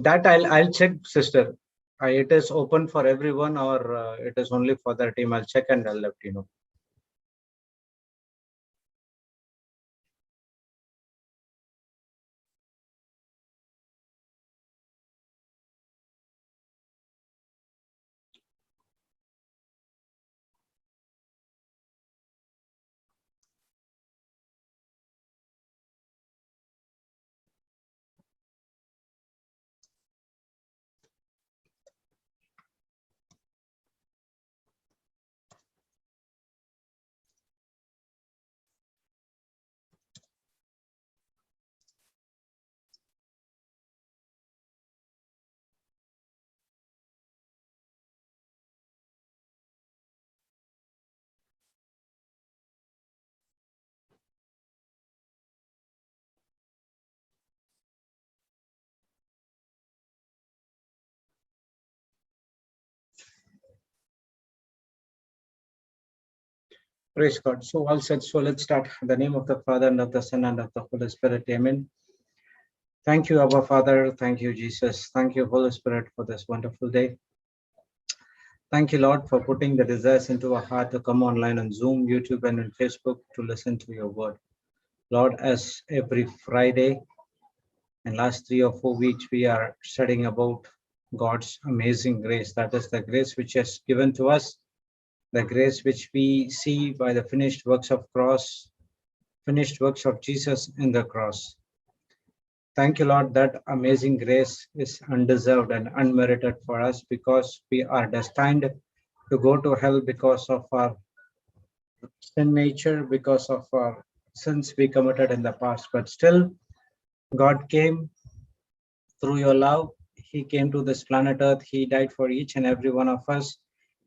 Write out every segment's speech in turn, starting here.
That I'll check, sister. It is open for everyone, or it is only for the team. I'll check and I'll let you know. Praise God. So all said, so let's start. In the name of the Father, and of the Son, and of the Holy Spirit. Amen. Thank you, Abba Father. Thank you, Jesus. Thank you, Holy Spirit, for this wonderful day. Thank you, Lord, for putting the desires into our heart to come online on Zoom, YouTube, and on Facebook to listen to your word. Lord, as every Friday and last 3 or 4 weeks, we are studying about God's amazing grace. That is the grace which is given to us, the grace which we see by the finished works of Jesus in the cross. Thank you, Lord, that amazing grace is undeserved and unmerited for us, because we are destined to go to hell because of our sin nature, because of our sins we committed in the past. But still, God came through your love. He came to this planet Earth. He died for each and every one of us.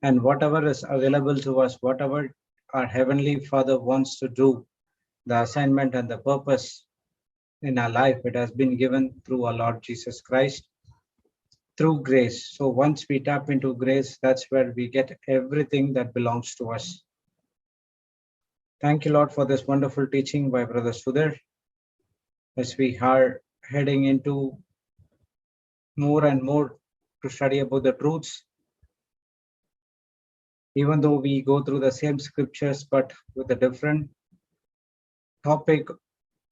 And whatever is available to us, whatever our Heavenly Father wants to do, the assignment and the purpose in our life, it has been given through our Lord Jesus Christ, through grace. So once we tap into grace, that's where we get everything that belongs to us. Thank you, Lord, for this wonderful teaching by Brother Sudhir, as we are heading into more and more to study about the truths. Even though we go through the same scriptures, but with a different topic,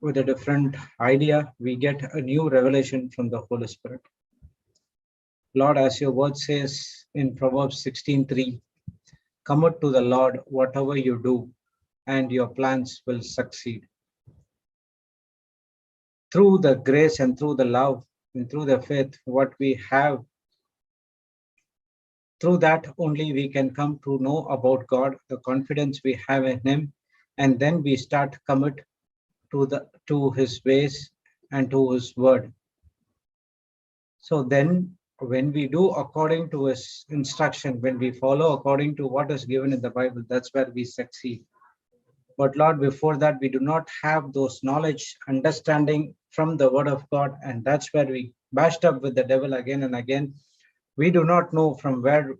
with a different idea, we get a new revelation from the Holy Spirit. Lord, as your word says in Proverbs 16:3, commit to the Lord whatever you do, and your plans will succeed. Through the grace and through the love and through the faith, what we have, through that only we can come to know about God, the confidence we have in Him, and then we start commit to His ways and to His word. So then when we do according to His instruction, when we follow according to what is given in the Bible, that's where we succeed. But Lord, before that, we do not have those knowledge, understanding from the word of God, and that's where we bashed up with the devil again and again. We do not know from where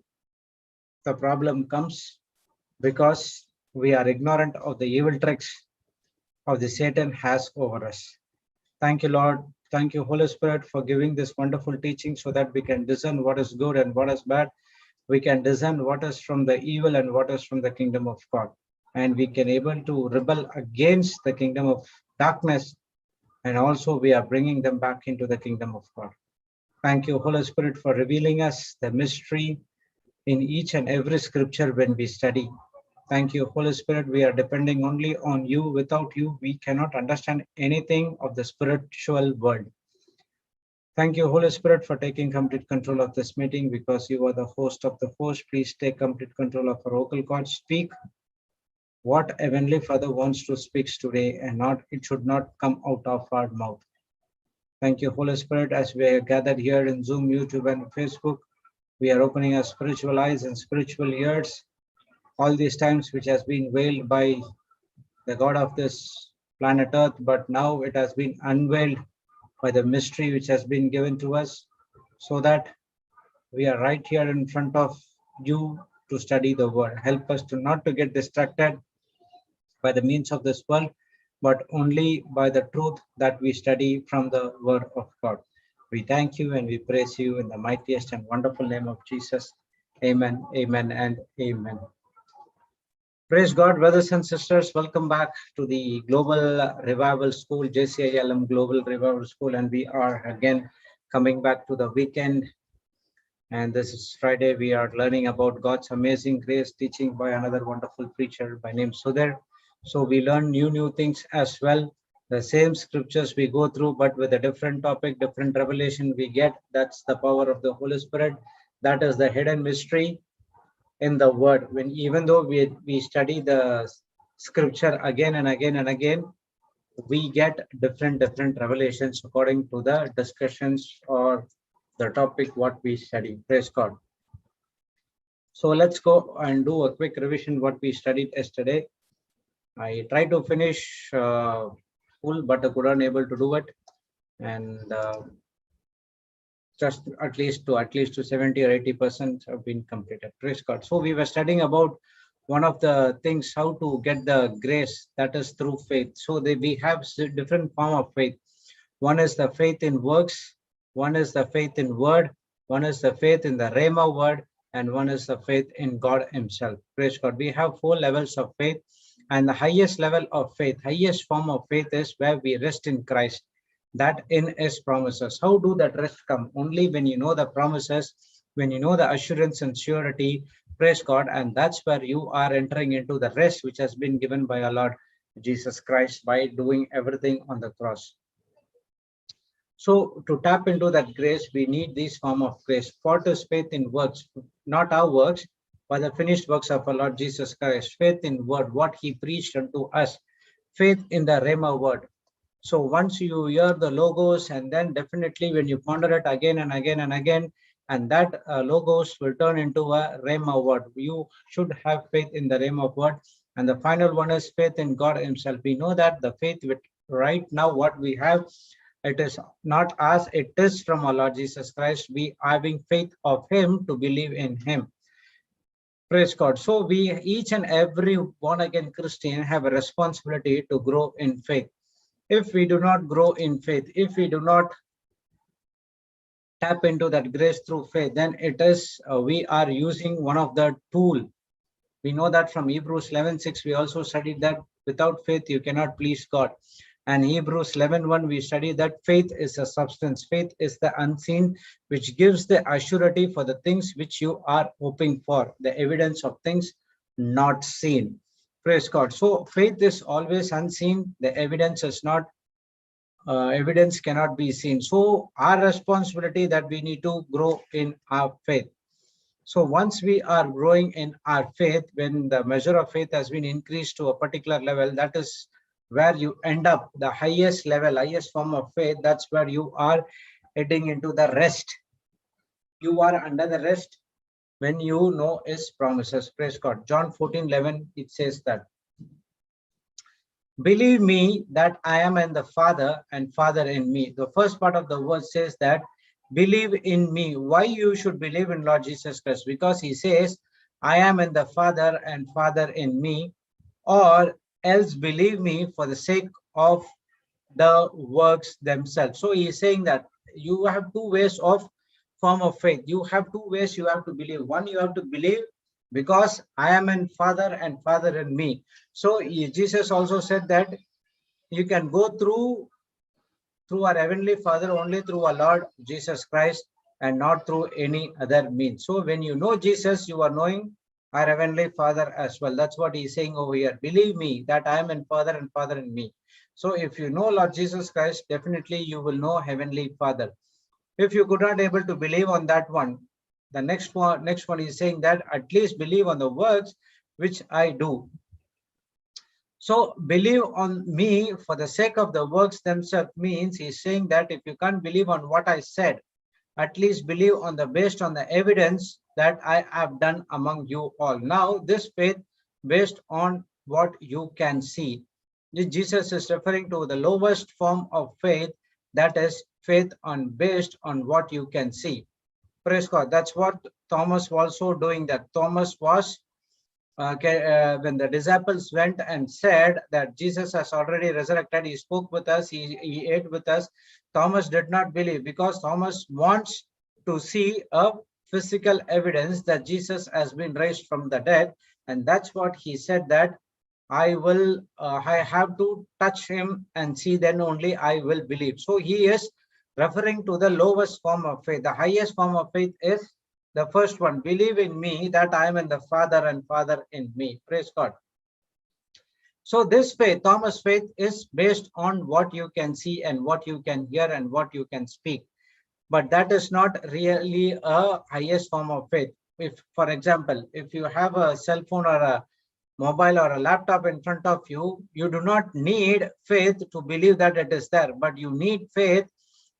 the problem comes, because we are ignorant of the evil tricks of the Satan has over us. Thank you, Lord. Thank you, Holy Spirit, for giving this wonderful teaching so that we can discern what is good and what is bad. We can discern what is from the evil and what is from the kingdom of God. And we can able to rebel against the kingdom of darkness. And also we are bringing them back into the kingdom of God. Thank you, Holy Spirit, for revealing us the mystery in each and every scripture when we study. Thank you, Holy Spirit. We are depending only on you. Without you, we cannot understand anything of the spiritual world. Thank you, Holy Spirit, for taking complete control of this meeting, because you are the host of the host. Please take complete control of our vocal cords. Speak what Heavenly Father wants to speak today, and it should not come out of our mouth. Thank you, Holy Spirit, as we are gathered here in Zoom, YouTube, and Facebook. We are opening our spiritual eyes and spiritual ears. All these times which has been veiled by the God of this planet Earth, but now it has been unveiled by the mystery which has been given to us, so that we are right here in front of you to study the word. Help us to not to get distracted by the means of this world, but only by the truth that we study from the word of God. We thank you and we praise you in the mightiest and wonderful name of Jesus. Amen, amen, and amen. Praise God, brothers and sisters. Welcome back to the Global Revival School, JCILM Global Revival School. And we are again coming back to the weekend. And this is Friday. We are learning about God's amazing grace, teaching by another wonderful preacher by name Sudhir. So we learn new things as well. The same scriptures we go through, but with a different topic, different revelation we get. That's the power of the Holy Spirit. That is the hidden mystery in the word. When even though we study the scripture again and again and again, we get different revelations according to the discussions or the topic what we study. Praise God. So let's go and do a quick revision what we studied yesterday. I tried to finish full, but I couldn't able to do it, and just at least to 70 or 80% have been completed. Praise God. So we were studying about one of the things how to get the grace, that is through faith. So we have different form of faith. One is the faith in works, one is the faith in word, one is the faith in the Rhema word, and one is the faith in God himself. Praise God. We have 4 levels of faith, and the highest level of faith, highest form of faith is where we rest in Christ, that in his promises. How do that rest come? Only when you know the promises, when you know the assurance and surety. Praise God. And that's where you are entering into the rest which has been given by our Lord Jesus Christ by doing everything on the cross. So to tap into that grace, we need this form of grace. What is faith in works? Not our works, but the finished works of our Lord Jesus Christ. Faith in word, what he preached unto us. Faith in the Rhema word. So once you hear the logos, and then definitely when you ponder it again and again and again, and that logos will turn into a Rhema word. You should have faith in the Rhema word. And the final one is faith in God himself. We know that the faith with right now what we have, it is not us, it is from our Lord Jesus Christ. We are having faith of him to believe in him. Praise God. So we, each and every born again Christian, have a responsibility to grow in faith. If we do not grow in faith, if we do not tap into that grace through faith, then it is we are using one of the tool. We know that from Hebrews 11:6, we also studied that without faith you cannot please God. And Hebrews 11:1, we study that faith is a substance. Faith is the unseen, which gives the assurity for the things which you are hoping for, the evidence of things not seen. Praise God. So faith is always unseen. The evidence is not, evidence cannot be seen. So our responsibility that we need to grow in our faith. So once we are growing in our faith, when the measure of faith has been increased to a particular level, that is where you end up, the highest level, highest form of faith. That's where you are heading into the rest. You are under the rest when you know his promises. Praise God. John 14:11, it says that, believe me that I am in the Father and Father in me. The first part of the word says that, believe in me. Why you should believe in Lord Jesus Christ? Because he says, I am in the Father and Father in me, or else believe me for the sake of the works themselves. So he is saying that you have 2 ways of form of faith. You have 2 ways you have to believe. One, you have to believe because I am in Father and Father in me. So Jesus also said that you can go through our Heavenly Father only through our Lord Jesus Christ and not through any other means. So when you know Jesus, you are knowing our Heavenly Father as well. That's what he's saying over here. Believe me that I am in Father and Father in me. So if you know Lord Jesus Christ, definitely you will know Heavenly Father. If you could not able to believe on that one, the next one is saying that at least believe on the works which I do. So believe on me for the sake of the works themselves means he's saying that if you can't believe on what I said, at least believe on the based on the evidence that I have done among you all. Now this faith based on what you can see. Jesus is referring to the lowest form of faith, that is faith on based on what you can see. Praise God. That's what Thomas was also doing, that Thomas was when the disciples went and said that Jesus has already resurrected, he spoke with us, he ate with us, Thomas did not believe because Thomas wants to see a physical evidence that Jesus has been raised from the dead. And that's what he said, that I have to touch him and see, then only I will believe. So he is referring to the lowest form of faith. The highest form of faith is the first one, believe in me that I am in the Father and Father in me. Praise God. So this faith, Thomas' faith, is based on what you can see and what you can hear and what you can speak. But that is not really a highest form of faith. If, for example, if you have a cell phone or a mobile or a laptop in front of you, you do not need faith to believe that it is there, but you need faith,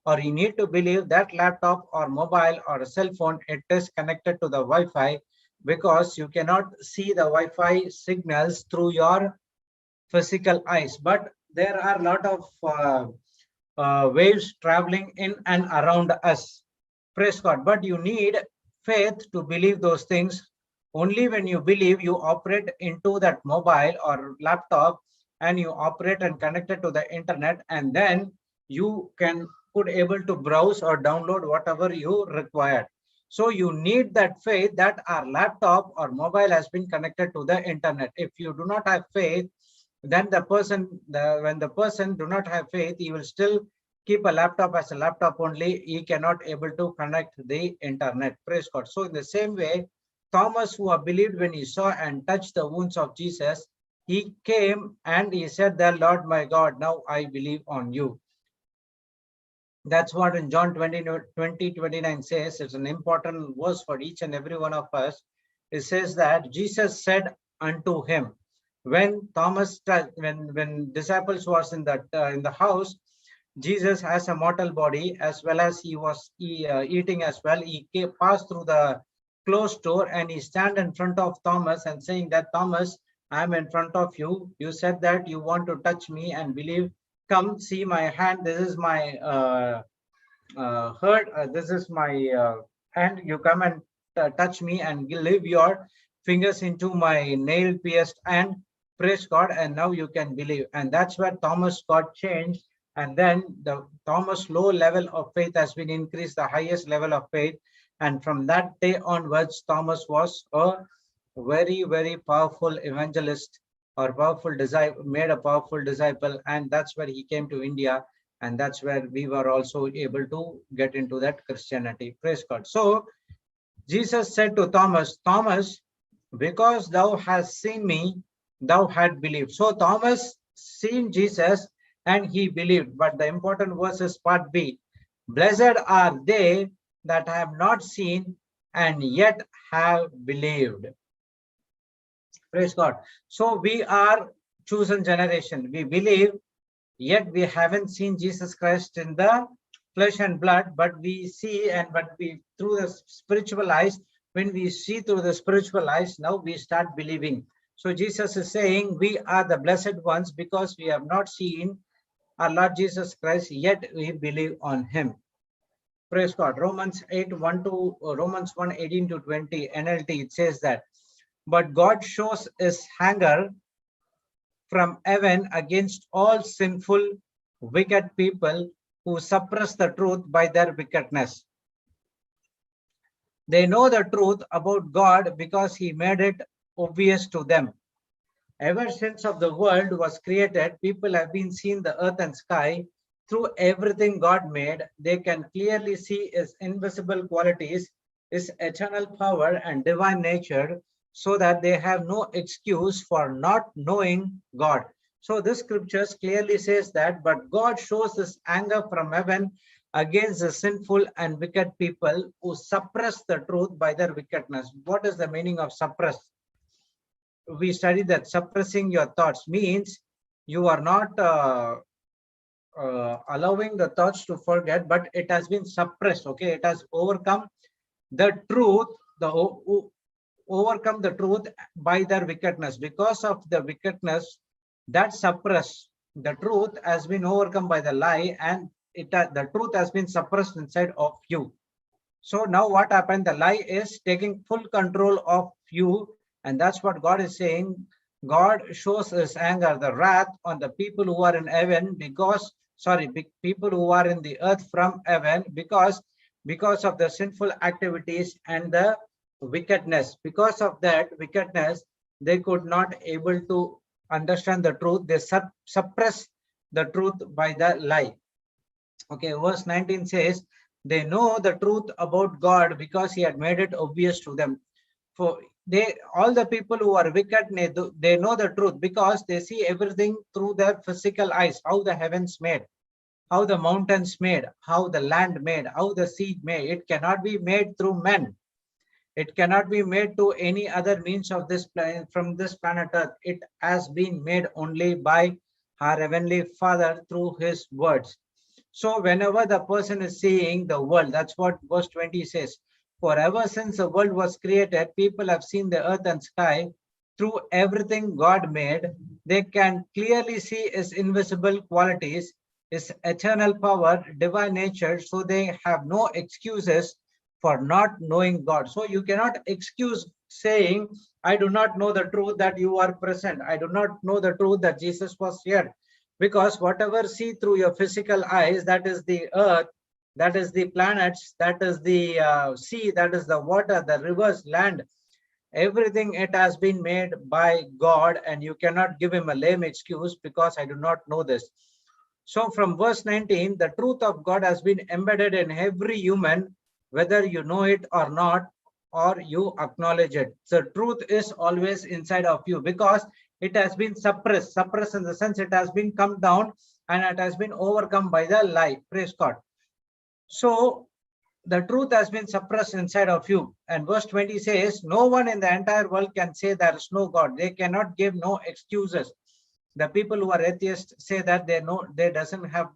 or you need to believe that laptop or mobile or a cell phone, it is connected to the Wi-Fi, because you cannot see the Wi-Fi signals through your physical eyes, but there are a lot of waves traveling in and around us. Praise God. But you need faith to believe those things. Only when you believe, you operate into that mobile or laptop, and you operate and connect it to the internet, and then you can could able to browse or download whatever you required. So you need that faith that our laptop or mobile has been connected to the internet. If you do not have faith, then when the person do not have faith, he will still keep a laptop as a laptop only. He cannot able to connect the internet. Praise God. So in the same way, Thomas, who believed when he saw and touched the wounds of Jesus, he came and he said, "The Lord my God, now I believe on you." That's what in John 20:29 says. It's an important verse for each and every one of us. It says that Jesus said unto him, when Thomas, when disciples was in the house, Jesus has a mortal body, as well as he was eating as well. He passed through the closed door and he stand in front of Thomas and saying that, "Thomas, I am in front of you. You said that you want to touch me and believe. Come, see my hand. This is my hurt. This is my hand. You come and touch me and leave your fingers into my nail pierced hand." Praise God. And now you can believe. And that's where Thomas got changed. And then the Thomas low level of faith has been increased, the highest level of faith. And from that day onwards, Thomas was a very, very powerful evangelist, or powerful disciple, made a powerful disciple. And that's where he came to India. And that's where we were also able to get into that Christianity. Praise God. So Jesus said to Thomas, "Thomas, because thou hast seen me, thou had believed." So Thomas seen Jesus and he believed. But the important verse is part B. "Blessed are they that have not seen and yet have believed." Praise God. So we are chosen generation. We believe, yet we haven't seen Jesus Christ in the flesh and blood, but we see, and but we through the spiritual eyes. When we see through the spiritual eyes, now we start believing. So Jesus is saying we are the blessed ones because we have not seen our Lord Jesus Christ, yet we believe on him. Praise God. Romans 1:18 to 20 NLT, it says that, "But God shows his anger from heaven against all sinful, wicked people who suppress the truth by their wickedness. They know the truth about God because he made it obvious to them. Ever since of the world was created, people have been seeing the earth and sky. Through everything God made, they can clearly see his invisible qualities, his eternal power and divine nature, so that they have no excuse for not knowing God." So this scriptures clearly says that, but God shows his anger from heaven against the sinful and wicked people who suppress the truth by their wickedness. What is the meaning of suppress? We studied that suppressing your thoughts means you are not allowing the thoughts to forget, but it has been suppressed. Okay, it has overcome the truth, overcome the truth by their wickedness. Because of the wickedness that suppress the truth has been overcome by the lie, and the truth has been suppressed inside of you. So now what happened? The lie is taking full control of you, And that's what God is saying. God shows his anger, the wrath on the people who are in heaven people who are in the earth from heaven because of the sinful activities and the wickedness. Because of that wickedness, they could not able to understand the truth. They suppress the truth by the lie. Okay, verse 19 says, they know the truth about God because he had made it obvious to them. For all the people who are wicked, they know the truth because they see everything through their physical eyes, how the heavens made, how the mountains made, how the land made, how the sea made. It cannot be made through men. It cannot be made to any other means of this planet, from this planet Earth. It has been made only by our Heavenly Father through his words. So whenever the person is seeing the world, that's what verse 20 says. For ever since the world was created, people have seen the earth and sky through everything God made. They can clearly see his invisible qualities, his eternal power, divine nature, so they have no excuses for not knowing God. So you cannot excuse saying, I do not know the truth that you are present. I do not know the truth that Jesus was here. Because whatever see through your physical eyes, that is the earth, that is the planets, that is the sea, that is the water, the rivers, land, everything, it has been made by God, and you cannot give him a lame excuse because I do not know this. So from verse 19, the truth of God has been embedded in every human, whether you know it or not, or you acknowledge it. So truth is always inside of you because it has been suppressed in the sense it has been come down and it has been overcome by the lie. Praise God. So the truth has been suppressed inside of you. And verse 20 says, no one in the entire world can say there is no God. They cannot give no excuses. The people who are atheists say that they doesn't have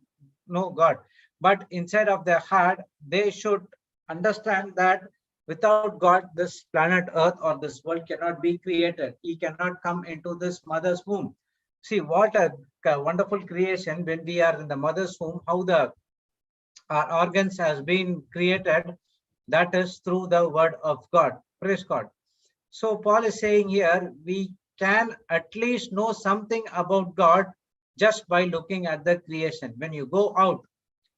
no God. But inside of their heart, they should understand that without God, this planet Earth or this world cannot be created. He cannot come into this mother's womb. See, what a wonderful creation when we are in the mother's womb, how our organs has been created, that is through the word of God. Praise God. So Paul is saying here, we can at least know something about God just by looking at the creation. When you go out,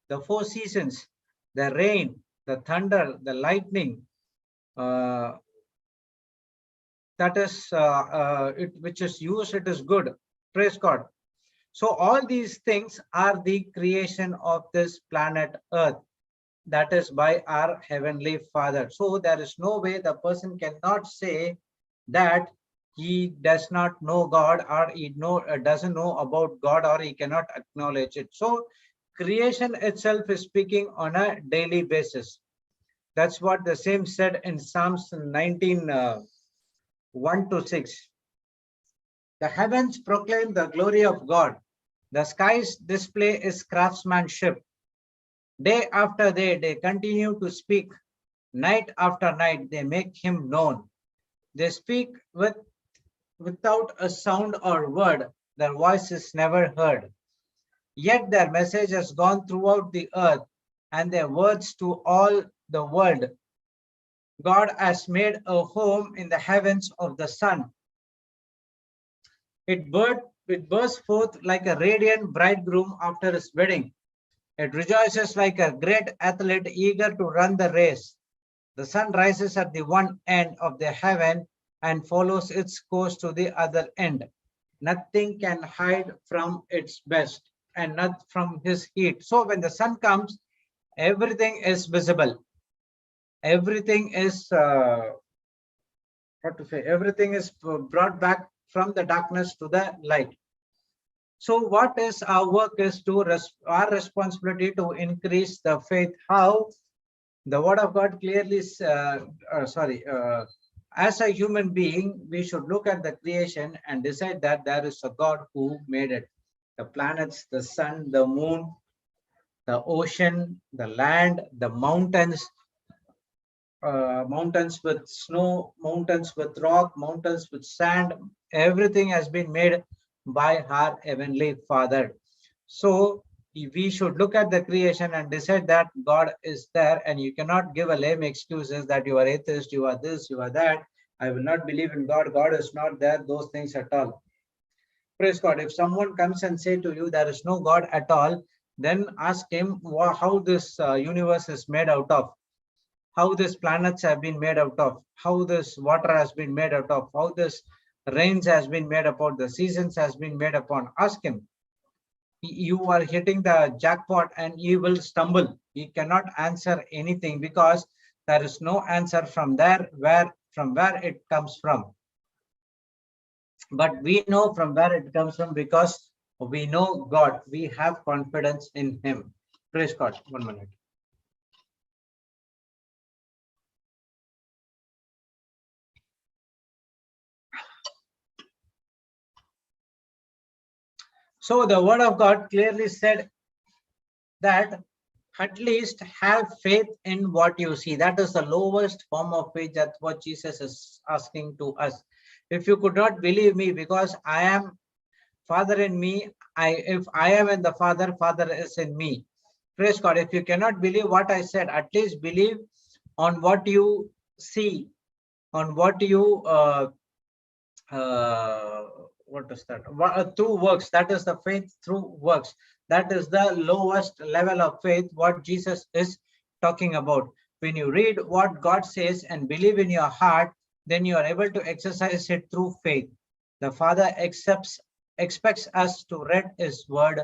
the four seasons, the rain, the thunder, the lightning, that is which is used, it is good. Praise God. So all these things are the creation of this planet Earth, that is by our Heavenly Father. So there is no way the person cannot say that he does not know God, or he doesn't know about God, or he cannot acknowledge it. So creation itself is speaking on a daily basis. That's what the same said in Psalms 19, 1 to 6. The heavens proclaim the glory of God. The skies display his craftsmanship. Day after day, they continue to speak. Night after night, they make him known. They speak without a sound or word. Their voice is never heard. Yet their message has gone throughout the earth, and their words to all the world. God has made a home in the heavens of the sun. It bursts forth like a radiant bridegroom after his wedding. It rejoices like a great athlete eager to run the race. The sun rises at the one end of the heaven and follows its course to the other end. Nothing can hide from its best and not from his heat. So when the sun comes, everything is visible. Everything is everything is brought back from the darkness to the light. So what is our work is to our responsibility to increase the faith. How? The word of God clearly, as a human being, we should look at the creation and decide that there is a God who made it. The planets, the sun, the moon, the ocean, the land, the mountains, mountains with snow, mountains with rock, mountains with sand, everything has been made by our Heavenly Father. So we should look at the creation and decide that God is there, and you cannot give a lame excuses that you are atheist, you are this, you are that, I will not believe in God. God is not there. Those things at all. Praise God. If someone comes and say to you there is no God at all, then ask him how this universe is made out of, how these planets have been made out of, how this water has been made out of, how this rains has been made upon, the seasons has been made upon. Ask him. You are hitting the jackpot and he will stumble. He cannot answer anything because there is no answer from there from where it comes from. But we know from where it comes from because we know God. We have confidence in him. Praise God. 1 minute. So the word of God clearly said that at least have faith in what you see. That is the lowest form of faith. That's what Jesus is asking to us. If you could not believe me because I am Father in me, if I am in the Father, Father is in me. Praise God. If you cannot believe what I said, at least believe on what you see, on what you what is that? Through works. That is the faith through works. That is the lowest level of faith, what Jesus is talking about. When you read what God says and believe in your heart, then you are able to exercise it through faith. The Father expects us to read his word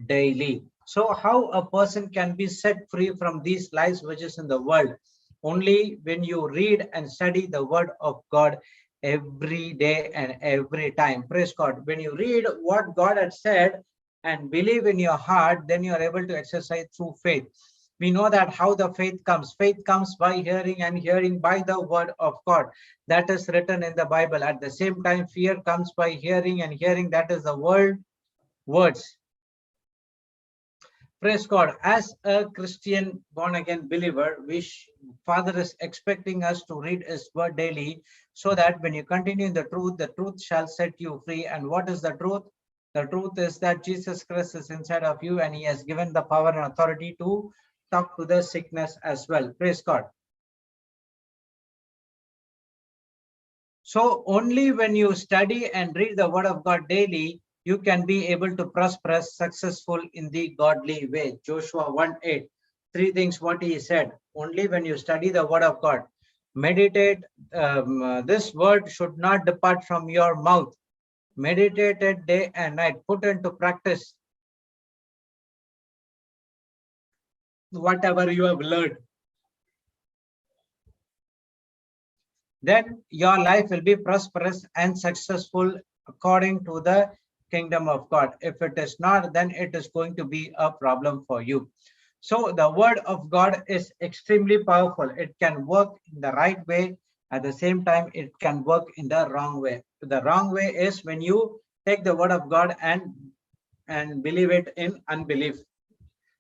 daily. So how a person can be set free from these lies which is in the world? Only when you read and study the word of God every day and every time. Praise God. When you read what God had said and believe in your heart, then you are able to exercise through faith. We know that how the faith comes. Faith comes by hearing and hearing by the word of God. That is written in the Bible. At the same time, fear comes by hearing and hearing. That is the words. Praise God. As a Christian born again believer, Father is expecting us to read his word daily so that when you continue in the truth shall set you free. And what is the truth? The truth is that Jesus Christ is inside of you and he has given the power and authority to talk to the sickness as well. Praise God. So only when you study and read the word of God daily, you can be able to prosper successful in the godly way. Joshua 1:8. Three things what he said. Only when you study the word of God. Meditate. This word should not depart from your mouth. Meditate it day and night. Put into practice whatever you have learned. Then your life will be prosperous and successful according to the kingdom of God. If it is not, then it is going to be a problem for you. So the word of God is extremely powerful. It can work in the right way. At the same time, it can work in the wrong way. The wrong way is when you take the word of God and believe it in unbelief.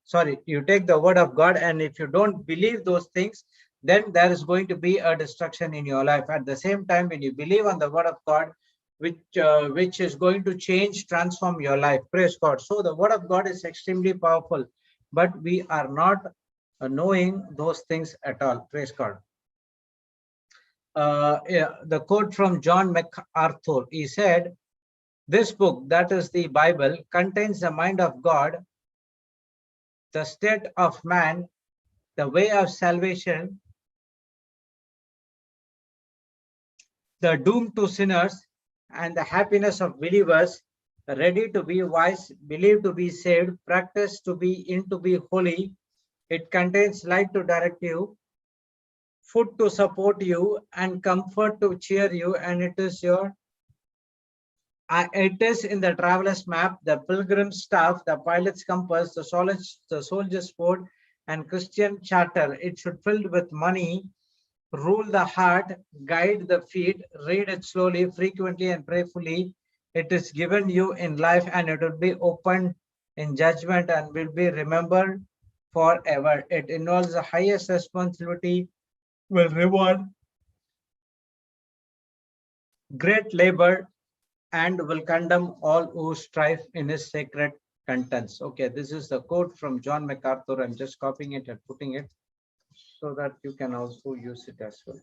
Sorry, you take the word of God, and if you don't believe those things, then there is going to be a destruction in your life. At the same time, when you believe on the word of God, which is going to change, transform your life. Praise God. So the word of God is extremely powerful, but we are not knowing those things at all. Praise God. Yeah, the quote from John MacArthur, he said, this book, that is the Bible, contains the mind of God, the state of man, the way of salvation, the doom to sinners, and the happiness of believers, ready to be wise, believe to be saved, practice to be in to be holy. It contains light to direct you, food to support you, and comfort to cheer you, and it is in the traveler's map, the pilgrim's staff, the pilot's compass, the soldier's sword, and Christian charter. It should filled with money, rule the heart, guide the feet, read it slowly, frequently, and prayerfully. It is given you in life and it will be opened in judgment and will be remembered forever. It involves the highest responsibility, will reward great labor, and will condemn all who strive in his sacred contents. Okay, this is the quote from John MacArthur. I'm just copying it and putting it so that you can also use it as well.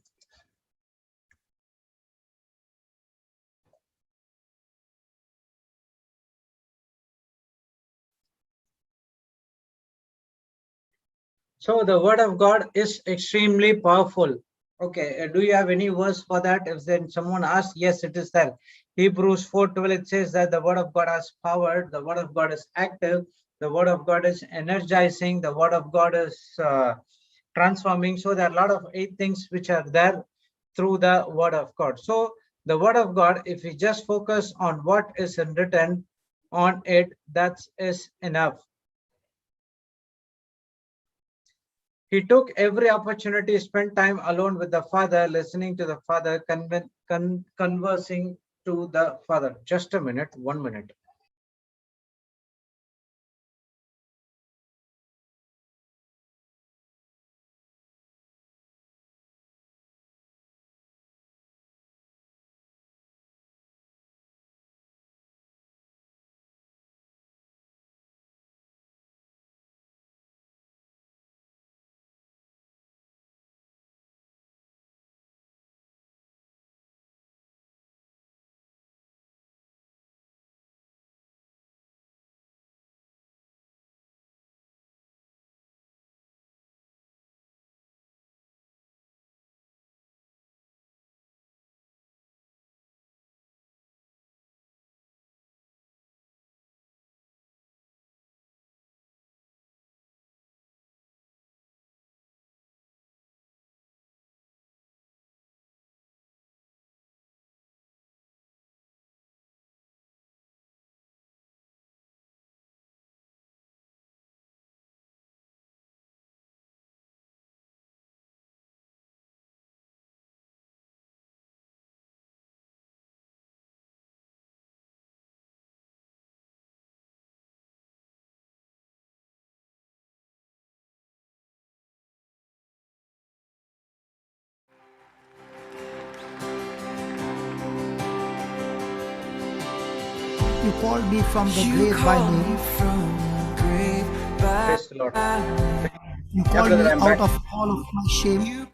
So the word of God is extremely powerful. Okay, do you have any verse for that? If then someone asks, yes, it is there. Hebrews 4:12, it says that the word of God has power, the word of God is active, the word of God is energizing, the word of God is transforming. So there are a lot of 8 things which are there through the word of God. So the word of God, if we just focus on what is written on it, that is enough. He took every opportunity to spend time alone with the Father, listening to the Father, conversing to the Father. Just a minute, 1 minute. You called me from the grave by name. Praise the Lord. You Yeah, called brother, me I'm out back. of all of my shame.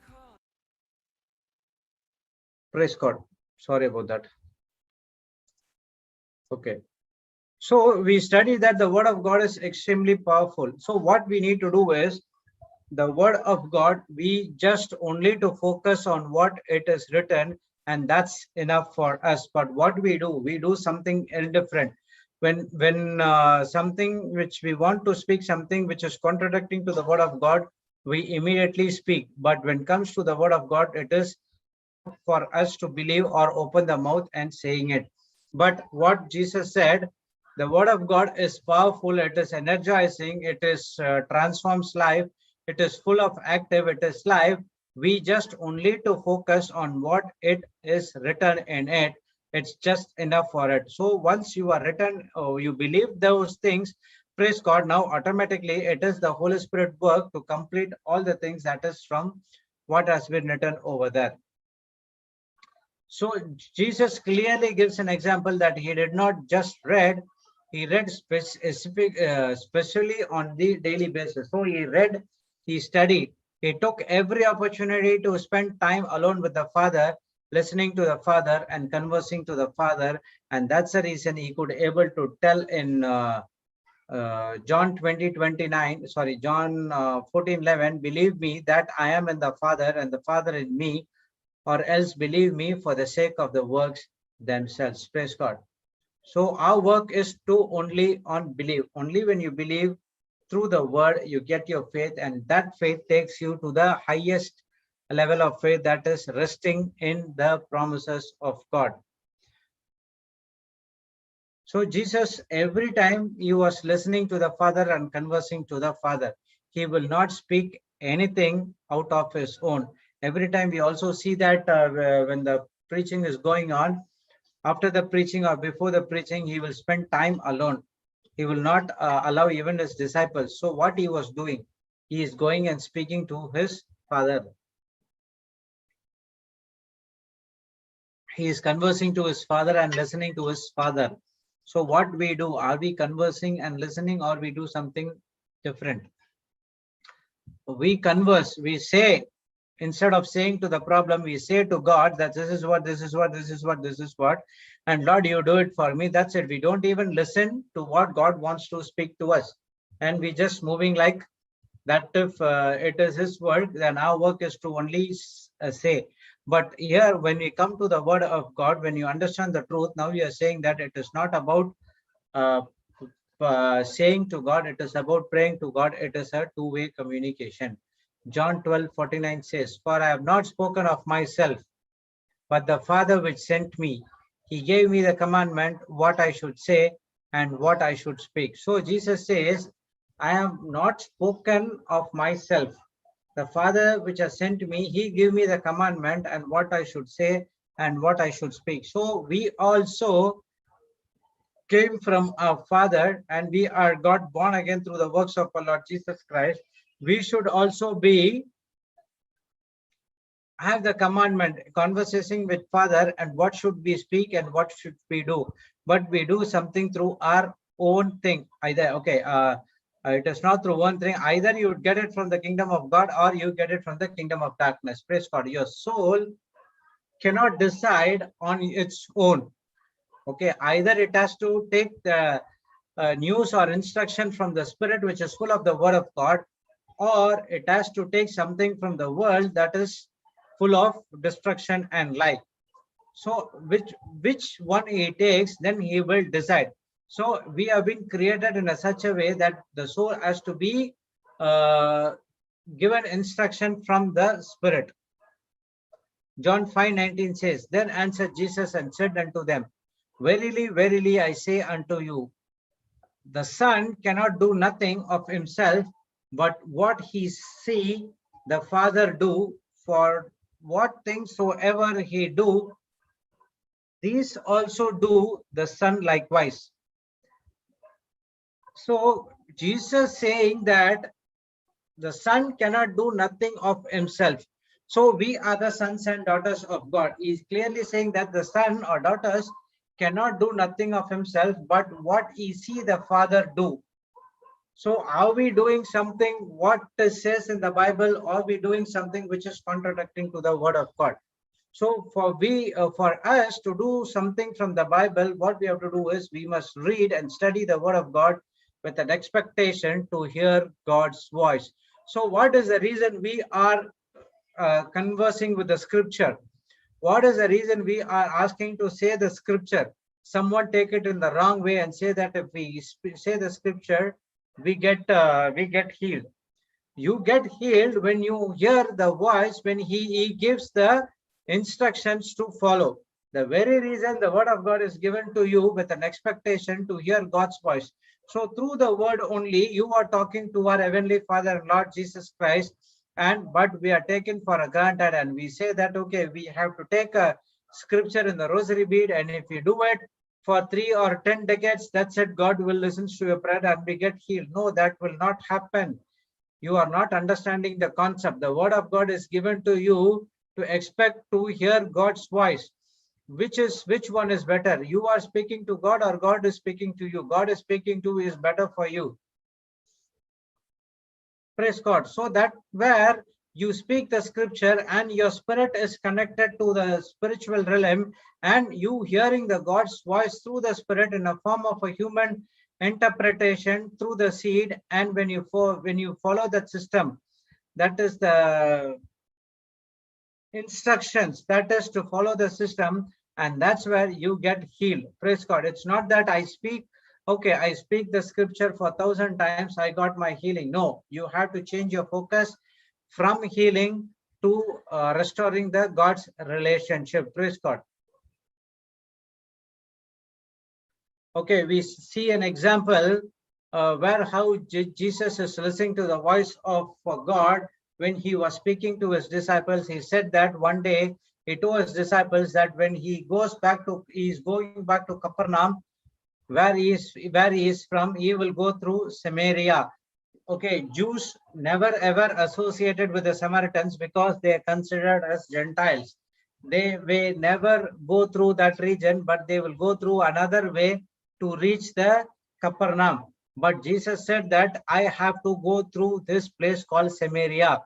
Praise God. Sorry about that. Okay. So we studied that the word of God is extremely powerful. So what we need to do is the word of God, we just only to focus on what it is written, and that's enough for us. But what we do something different. When something which we want to speak, something which is contradicting to the word of God, we immediately speak. But when it comes to the word of God, it is for us to believe or open the mouth and saying it. But what Jesus said, the word of God is powerful, it is energizing, it is transforms life, it is full of active, it is life. We just only to focus on what it is written in it. It's just enough for it. So once you are written, you believe those things, praise God, now automatically it is the Holy Spirit work to complete all the things that is from what has been written over there. So Jesus clearly gives an example that he did not just read, he read specific, especially on the daily basis. So he read, he studied, he took every opportunity to spend time alone with the Father, listening to the Father and conversing to the Father, and that's the reason he could able to tell in John 20:29, sorry, John 14:11, believe me that I am in the Father and the Father in me, or else believe me for the sake of the works themselves. Praise God. So our work is to only on believe. Only when you believe through the word, you get your faith, and that faith takes you to the highest level of faith, that is resting in the promises of God. So Jesus, every time he was listening to the Father and conversing to the Father, he will not speak anything out of his own. Every time we also see that when the preaching is going on, after the preaching or before the preaching, he will spend time alone. He will not allow even his disciples. So what he was doing, he is going and speaking to his Father. He is conversing to his Father and listening to his Father. So what we do, are we conversing and listening, or we do something different? We converse, we say, instead of saying to the problem, we say to God that this is what, this is what, this is what, this is what, and Lord, you do it for me. That's it. We don't even listen to what God wants to speak to us. And we just moving like that if it is his work, then our work is to only say. But here, when we come to the word of God, when you understand the truth, now you are saying that it is not about uh, saying to God, it is about praying to God. It is a two-way communication. John 12:49 says, "For I have not spoken of myself, but the Father which sent me, he gave me the commandment what I should say and what I should speak." So Jesus says, I have not spoken of myself. The Father which has sent me, he gave me the commandment and what I should say and what I should speak. So we also came from our Father, and we are got born again through the works of our Lord Jesus Christ. We should also be have the commandment, conversation with Father, and what should we speak and what should we do. But we do something through our own thing. Either, okay, it is not through one thing. Either you get it from the kingdom of God or you get it from the kingdom of darkness. Praise God. Your soul cannot decide on its own. Okay, either it has to take the news or instruction from the Spirit, which is full of the word of God, or it has to take something from the world that is full of destruction and life. So which one he takes, then he will decide. So we have been created in a such a way that the soul has to be given instruction from the Spirit. John 5:19 says, "Then answered Jesus and said unto them, Verily, verily, I say unto you, the Son cannot do nothing of himself, but what he see the Father do. For what things soever he do, these also do the Son likewise." So Jesus saying that the Son cannot do nothing of himself. So we are the sons and daughters of God. He is clearly saying that the son or daughters cannot do nothing of himself, but what he see the Father do. So are we doing something what it says in the Bible, or are we doing something which is contradicting to the word of God? So for us to do something from the Bible, what we have to do is we must read and study the word of God with an expectation to hear God's voice. So what is the reason we are conversing with the scripture? What is the reason we are asking to say the scripture? Someone take it in the wrong way and say that if we say the scripture, we get healed. You get healed when you hear the voice, when he gives the instructions to follow. The very reason the word of God is given to you with an expectation to hear God's voice. So through the word only, you are talking to our Heavenly Father and Lord Jesus Christ, but we are taken for granted, and we say that, okay, we have to take a scripture in the rosary bead, and if you do it for 3 or 10 decades, that's it, God will listen to your prayer and we get healed. No, that will not happen. You are not understanding the concept. The word of God is given to you to expect to hear God's voice. Which one is better? You are speaking to God or God is speaking to you? God is speaking to you is better for you. Praise God. So that where you speak the scripture and your spirit is connected to the spiritual realm, and you hearing the God's voice through the spirit in a form of a human interpretation through the seed, and when you follow that system, that is the instructions, that is to follow the system, and that's where you get healed. Praise God. It's not that I speak, okay, I speak the scripture for 1,000 times, I got my healing. No, you have to change your focus from healing to restoring the God's relationship. Praise God. Okay, we see an example where how Jesus is listening to the voice of God when he was speaking to his disciples. He said that one day he told his disciples that when he is going back to Capernaum, where he is from, he will go through Samaria. Okay, Jews never ever associated with the Samaritans because they are considered as Gentiles. They will never go through that region, but they will go through another way to reach the Capernaum. But Jesus said that I have to go through this place called Samaria.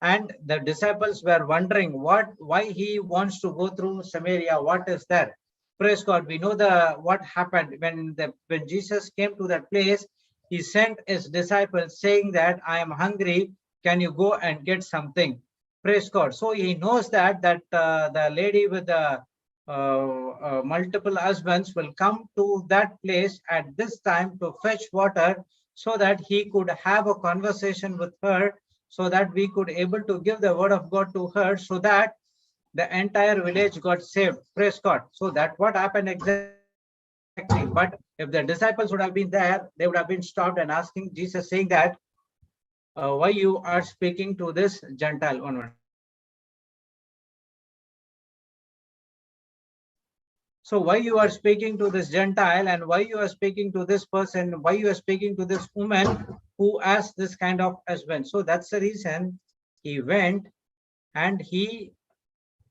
And the disciples were wondering why he wants to go through Samaria. What is there? Praise God. We know what happened when Jesus came to that place. he sent his disciples saying that I am hungry. Can you go and get something? Praise God. So he knows that the lady with the multiple husbands will come to that place at this time to fetch water, so that he could have a conversation with her, so that we could able to give the word of God to her, so that the entire village got saved. Praise God. So that what happened exactly. But if the disciples would have been there, they would have been stopped and asking Jesus, saying that, why you are speaking to this Gentile? One minute. So why you are speaking to this Gentile, and why you are speaking to this person, why you are speaking to this woman who has this kind of husband? So that's the reason he went, and he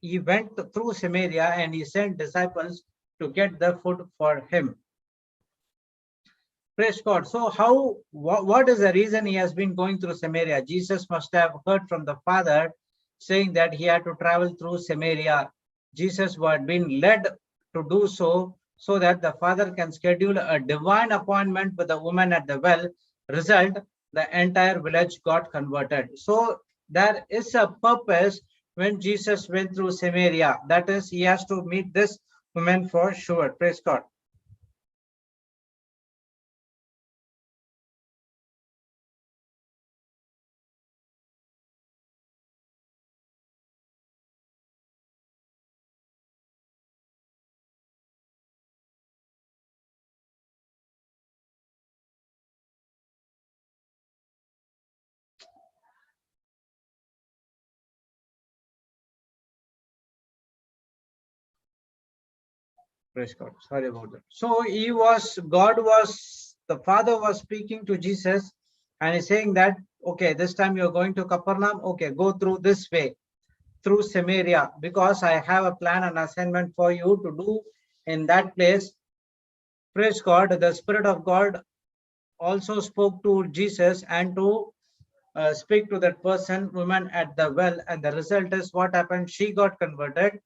went through Samaria, and he sent disciples to get the food for him. Praise God. So what is the reason he has been going through Samaria? Jesus must have heard from the Father saying that he had to travel through Samaria. Jesus had been led to do so, so that the Father can schedule a divine appointment with the woman at the well. Result, the entire village got converted. So there is a purpose when Jesus went through Samaria. That is, he has to meet this woman for sure. Praise God. Praise God. Sorry about that. So the Father was speaking to Jesus, and he's saying that, okay, this time you're going to Capernaum. Okay, go through this way, through Samaria, because I have a plan and assignment for you to do in that place. Praise God. The Spirit of God also spoke to Jesus and to speak to that woman at the well, and the result is what happened. She got converted.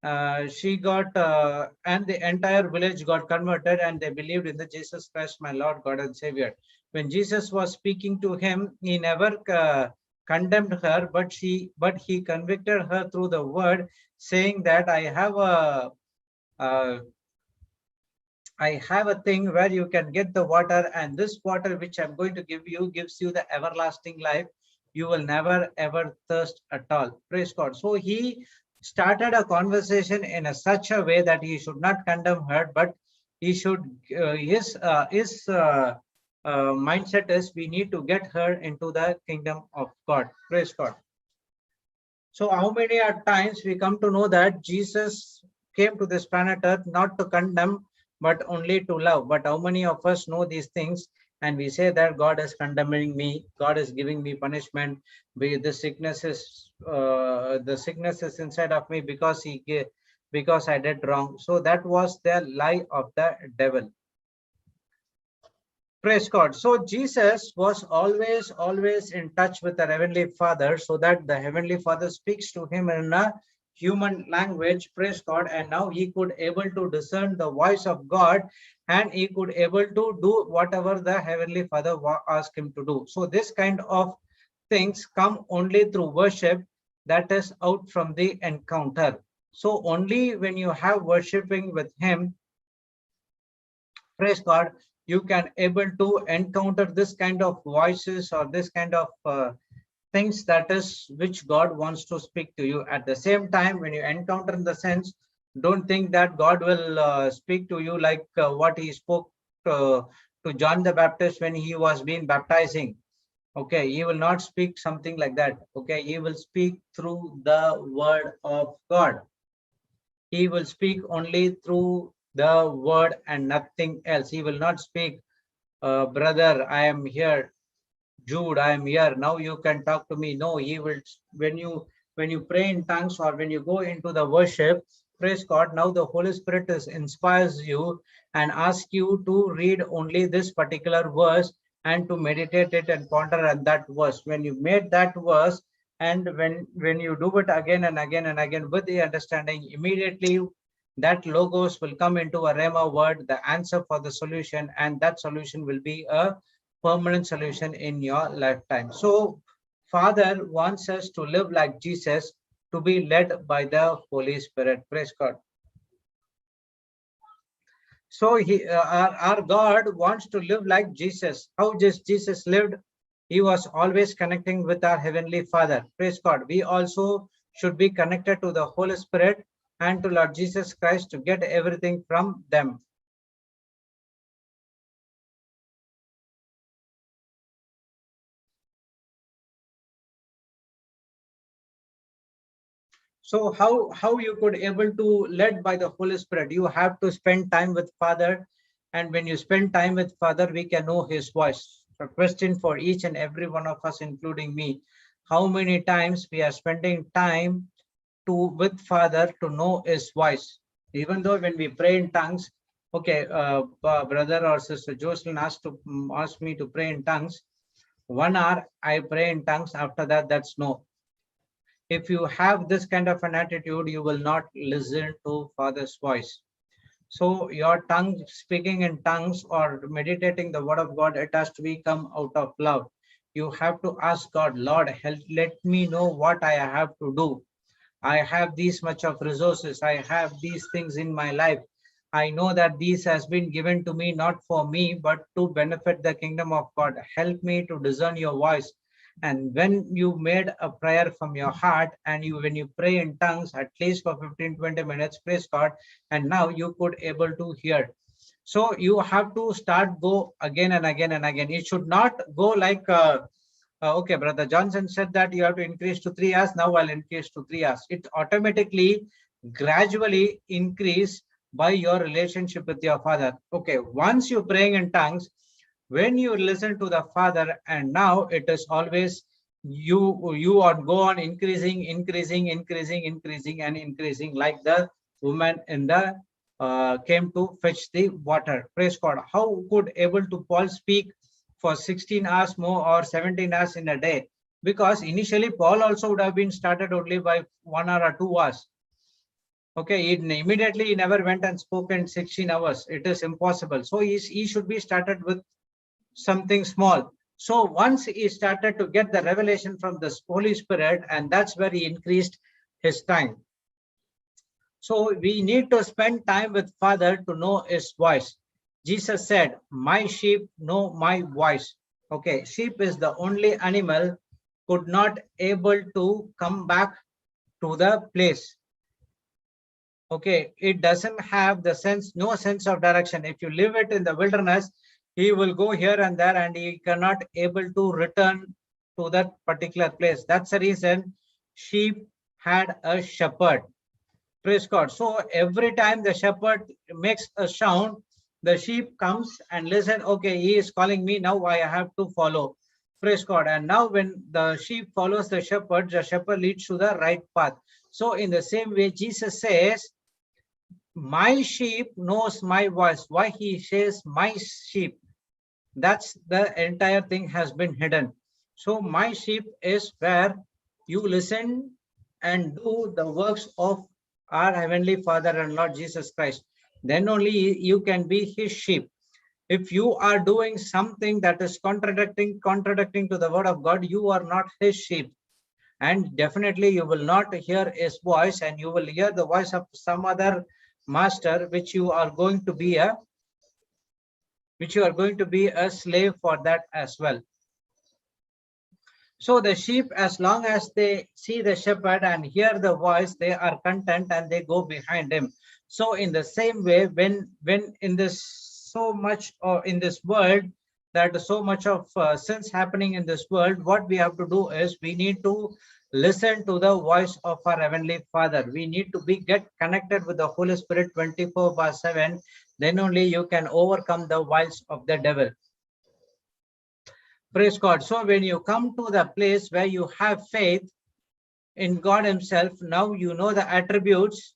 And the entire village got converted, and they believed in the Jesus Christ, my Lord, God and Savior. When Jesus was speaking to him, he never condemned her, but he convicted her through the word, saying that uh, I have a thing where you can get the water, and this water which I'm going to give you gives you the everlasting life. You will never ever thirst at all. Praise God. So he started a conversation in such a way that he should not condemn her, but he should his mindset is we need to get her into the kingdom of God. Praise God. So how many times we come to know that Jesus came to this planet Earth not to condemn, but only to love. But how many of us know these things, and we say that God is condemning me, God is giving me punishment, the sickness is inside of me because I did wrong. So that was the lie of the devil. Praise God. So Jesus was always in touch with the Heavenly Father, so that the Heavenly Father speaks to him in a human language. Praise God. And now he could able to discern the voice of God, and he could able to do whatever the Heavenly Father asked him to do. So this kind of things come only through worship, that is out from the encounter. So only when you have worshiping with him, praise God, you can able to encounter this kind of voices or this kind of things, that is which God wants to speak to you. At the same time, when you encounter in the sense, don't think that God will speak to you like what he spoke to John the Baptist when he was being baptizing. Okay, he will not speak something like that. Okay, he will speak through the word of God. He will speak only through the word and nothing else. He will not speak, brother, I am here. Jude, I am here. Now you can talk to me. No, he will, when you pray in tongues or when you go into the worship, praise God, now the Holy Spirit inspires you and asks you to read only this particular verse and to meditate it and ponder on that verse. When you made that verse, and when you do it again and again and again with the understanding, immediately that logos will come into a Rhema word, the answer for the solution, and that solution will be a permanent solution in your lifetime. So Father wants us to live like Jesus, to be led by the Holy Spirit. Praise God. So our God wants to live like Jesus. How just Jesus lived? He was always connecting with our Heavenly Father. Praise God. We also should be connected to the Holy Spirit and to Lord Jesus Christ to get everything from them. So how you could able to led by the Holy Spirit? You have to spend time with Father, and when you spend time with Father, we can know His voice. A question for each and every one of us, including me: how many times we are spending time with Father to know His voice? Even though when we pray in tongues, okay, brother or sister Jocelyn asked me to pray in tongues. 1 hour I pray in tongues. After that, that's no. If you have this kind of an attitude, you will not listen to Father's voice. So your tongue, speaking in tongues or meditating the word of God, it has to be come out of love. You have to ask God, Lord, help, let me know what I have to do. I have this much of resources. I have these things in my life. I know that this has been given to me, not for me, but to benefit the kingdom of God. Help me to discern your voice. And when you made a prayer from your heart, and when you pray in tongues at least for 15-20 minutes, praise God, and now you could able to hear. So you have to start go again and again and again. It should not go like okay, Brother Johnson said that you have to increase to 3 hours. Now I'll increase to 3 hours. It automatically, gradually increase by your relationship with your Father. Okay, once you're praying in tongues, when you listen to the Father, and now it is always you are go on increasing and increasing, like the woman in the came to fetch the water. Praise God. How could able to Paul speak for 16 hours more or 17 hours in a day? Because initially Paul also would have been started only by 1 hour or 2 hours. Okay, immediately he never went and spoke in 16 hours. It is impossible. So he should be started with something small. So once he started to get the revelation from the Holy Spirit, and that's where he increased his time. So we need to spend time with Father to know His voice. Jesus said, my sheep know my voice. Okay, sheep is the only animal could not able to come back to the place. Okay, it doesn't have the sense, no sense of direction. If you leave it in the wilderness, he will go here and there, and he cannot able to return to that particular place. That's the reason sheep had a shepherd. Praise God. So every time the shepherd makes a sound, the sheep comes and listen. Okay, he is calling me, now I have to follow. Praise God. And now when the sheep follows the shepherd leads to the right path. So in the same way, Jesus says, my sheep knows my voice. Why he says my sheep? That's the entire thing has been hidden. So my sheep is where you listen and do the works of our Heavenly Father and Lord Jesus Christ. Then only you can be His sheep. If you are doing something that is contradicting to the word of God, you are not His sheep. And definitely you will not hear His voice, and you will hear the voice of some other master, which you are going to be a slave for that as well. So the sheep, as long as they see the shepherd and hear the voice, they are content and they go behind him. So in the same way, when in this so much or in this world, that so much of sins happening in this world, what we have to do is we need to listen to the voice of our Heavenly Father. We need to get connected with the Holy Spirit 24/7. Then only you can overcome the wiles of the devil. Praise God. So when you come to the place where you have faith in God Himself, now you know the attributes.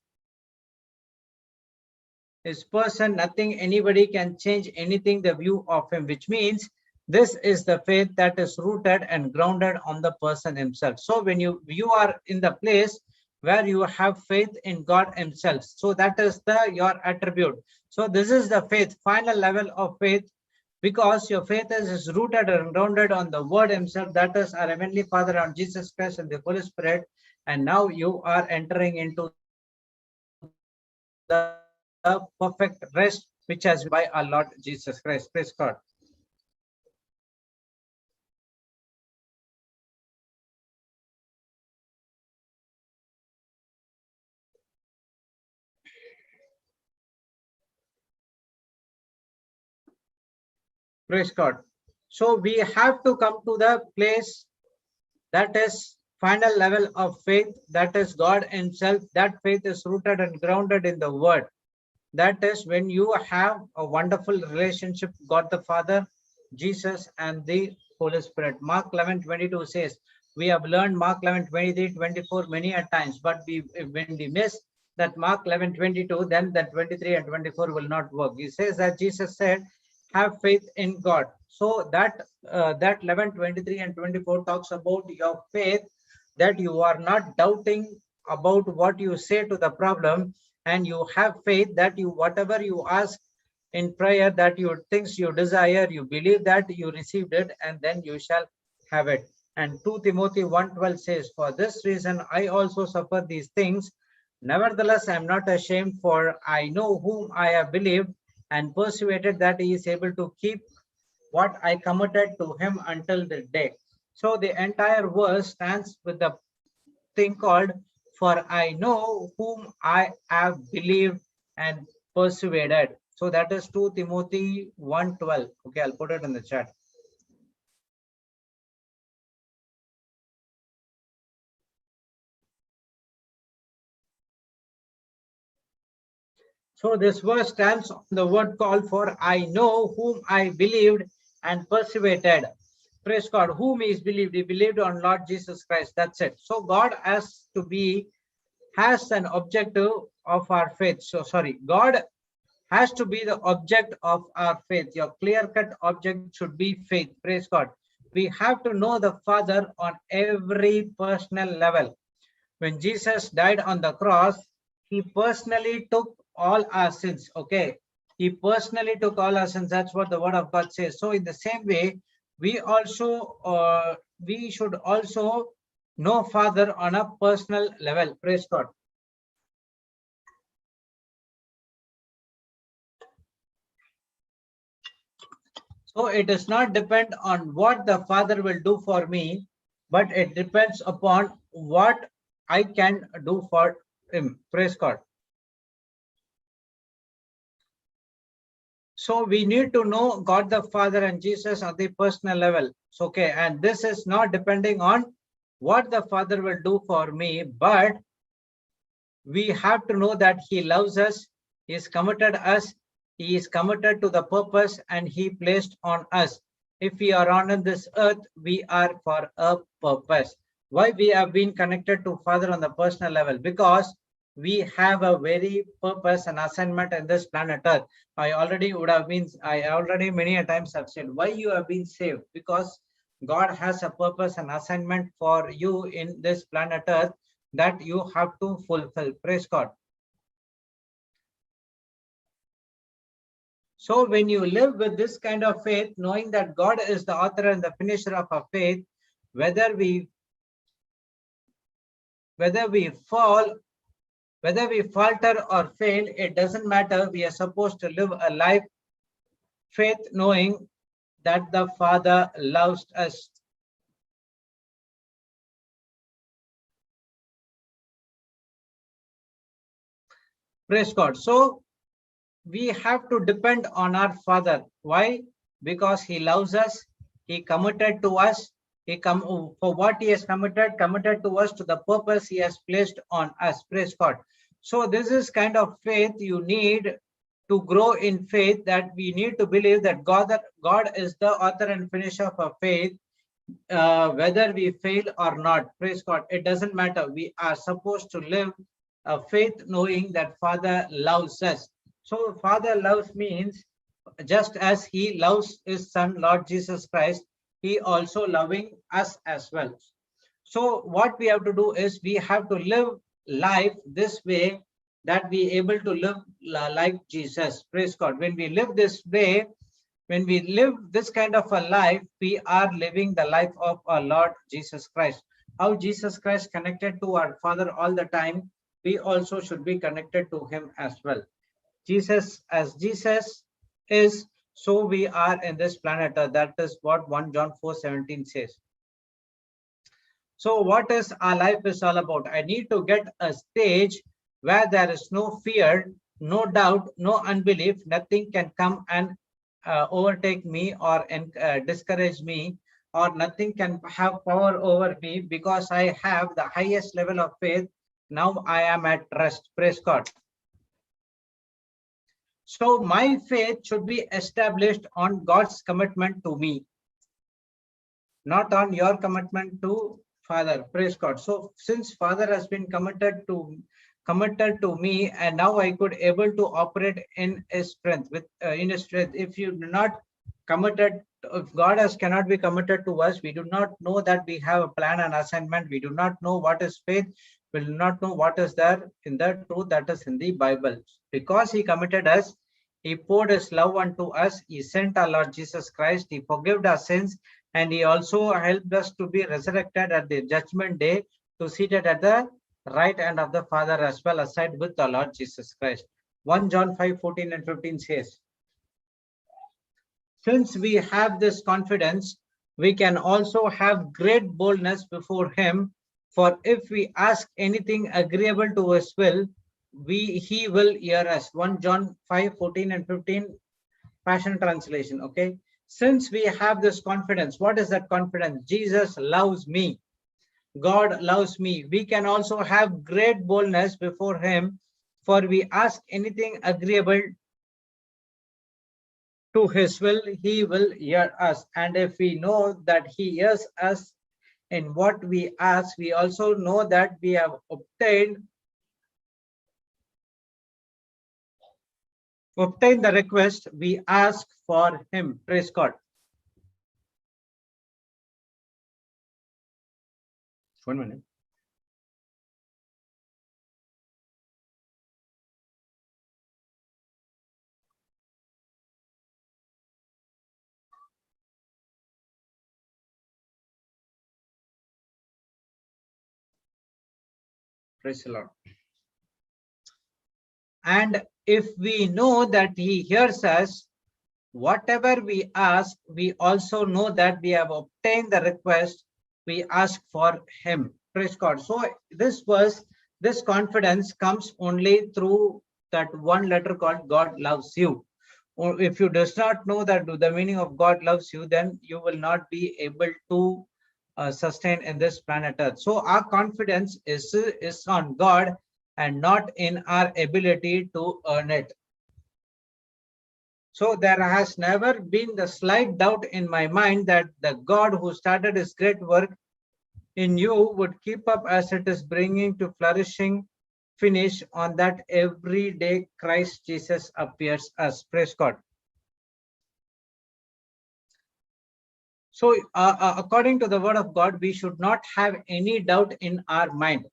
His person, nothing, anybody can change anything, the view of Him, which means this is the faith that is rooted and grounded on the person himself. So when you are in the place where you have faith in God Himself, so that is your attribute. So this is the faith, final level of faith, because your faith is rooted and grounded on the Word Himself, that is our Heavenly Father, on Jesus Christ and the Holy Spirit. And now you are entering into the perfect rest which has been given by our Lord Jesus Christ. Praise God. Praise God. So we have to come to the place that is final level of faith, that is God Himself. That faith is rooted and grounded in the Word. That is when you have a wonderful relationship with God the Father, Jesus, and the Holy Spirit. Mark 11:22 says, we have learned Mark 11:23-24 many a times, but when we miss that Mark 11:22, then that 23 and 24 will not work. He says that Jesus said, have faith in God. So that 11:23 and 24 talks about your faith, that you are not doubting about what you say to the problem, and you have faith that you, whatever you ask in prayer, that you things you desire, you believe that you received it, and then you shall have it. And 2 Timothy 1:12 says, for this reason I also suffer these things. Nevertheless, I am not ashamed, for I know whom I have believed, and persuaded that he is able to keep what I committed to him until the day. So the entire verse stands with the thing called, for I know whom I have believed and persuaded. So that is 2 Timothy 1:12. Okay, I'll put it in the chat. So this verse stands on the word called, for I know whom I believed and persuaded. Praise God. Whom is believed? He believed on Lord Jesus Christ. That's it. So God has an objective of our faith. So sorry, God has to be the object of our faith. Your clear-cut object should be faith. Praise God. We have to know the Father on every personal level. When Jesus died on the cross, he personally took all our sins. Okay, he personally took all our sins. That's what the word of God says. So in the same way, we should also know Father on a personal level. Praise God. So it does not depend on what the Father will do for me, but it depends upon what I can do for him. Praise God. So we need to know God the Father and Jesus on the personal level. So, okay, and this is not depending on what the Father will do for me, but we have to know that he loves us, he is committed us, he is committed to the purpose and he placed on us. If we are on this earth, we are for a purpose. Why we have been connected to Father on the personal level? Because we have a very purpose and assignment in this planet Earth. I already many a times have said why you have been saved, because God has a purpose and assignment for you in this planet Earth that you have to fulfill. Praise God. So when you live with this kind of faith, knowing that God is the author and the finisher of our faith, whether we falter or fail, it doesn't matter. We are supposed to live a life faith, knowing that the Father loves us. Praise God. So we have to depend on our Father. Why? Because he loves us, he committed to us, for what he has committed to us, to the purpose he has placed on us. Praise God. So this is kind of faith you need to grow in faith, that we need to believe that God is the author and finisher of our faith, whether we fail or not. Praise God. It doesn't matter. We are supposed to live a faith knowing that Father loves us. So Father loves means, just as he loves his son, Lord Jesus Christ, he also loving us as well. So what we have to do is we have to live life this way, that we able to live like Jesus. Praise God. When we live this way, When we live this kind of a life, we are living the life of our Lord Jesus Christ. How Jesus Christ connected to our Father all the time, we also should be connected to him as well. Jesus, as Jesus is, so we are in this planet. That is what 1 John 4:17 says. So what is our life is all about? I need to get a stage where there is no fear, no doubt, no unbelief. Nothing can come and overtake me or discourage me, or nothing can have power over me, because I have the highest level of faith. Now I am at rest. Praise God. So my faith should be established on God's commitment to me, not on your commitment to Father. Praise God. So since Father has been committed to me, and now I could able to operate in his strength, with in his strength. If you do not committed, if God has cannot be committed to us, we do not know that we have a plan and assignment. We do not know what is faith. We do not know what is there in the truth that is in the Bible. Because he committed us, he poured his love unto us. He sent our Lord Jesus Christ. He forgave our sins, and he also helped us to be resurrected at the judgment day, to seated at the right hand of the Father as well, aside with the Lord Jesus Christ. 1 John 5:14 and 15 says, since we have this confidence, we can also have great boldness before him. For if we ask anything agreeable to his will, he will hear us. 1 John 5:14 and 15, Passion Translation. Okay. Since we have this confidence, what is that confidence? Jesus loves me. God loves me. We can also have great boldness before him, for we ask anything agreeable to his will, he will hear us. And if we know that he hears us in what we ask, we also know that we have obtained the request we ask for him. Praise God. One minute. Praise the Lord. And if we know that he hears us, whatever we ask, we also know that we have obtained the request we ask for him. Praise God. So this verse, this confidence comes only through that one letter called God loves you. Or if you does not know that the meaning of God loves you, then you will not be able to sustain in this planet Earth. So our confidence is on God and not in our ability to earn it. So there has never been the slight doubt in my mind that the God who started his great work in you would keep up as it is bringing to flourishing finish on that every day Christ Jesus appears as. Praise God. So according to the word of God, we should not have any doubt in our mind.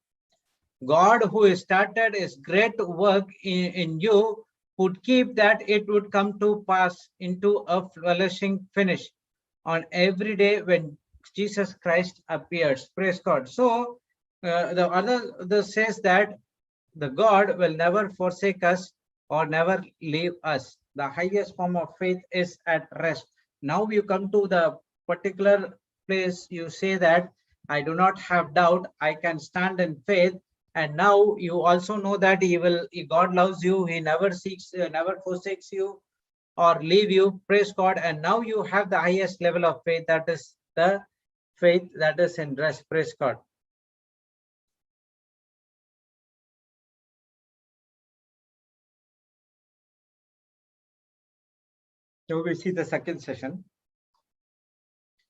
God who started his great work in you would keep that it would come to pass into a flourishing finish on every day when Jesus Christ appears. Praise God. So the says that the God will never forsake us or never leave us. The highest form of faith is at rest. Now you come to the particular place, you say that I do not have doubt, I can stand in faith. And now you also know that God loves you, he never never forsakes you or leave you. Praise God. And now you have the highest level of faith, that is the faith that is in rest. Praise God. So we see the second session.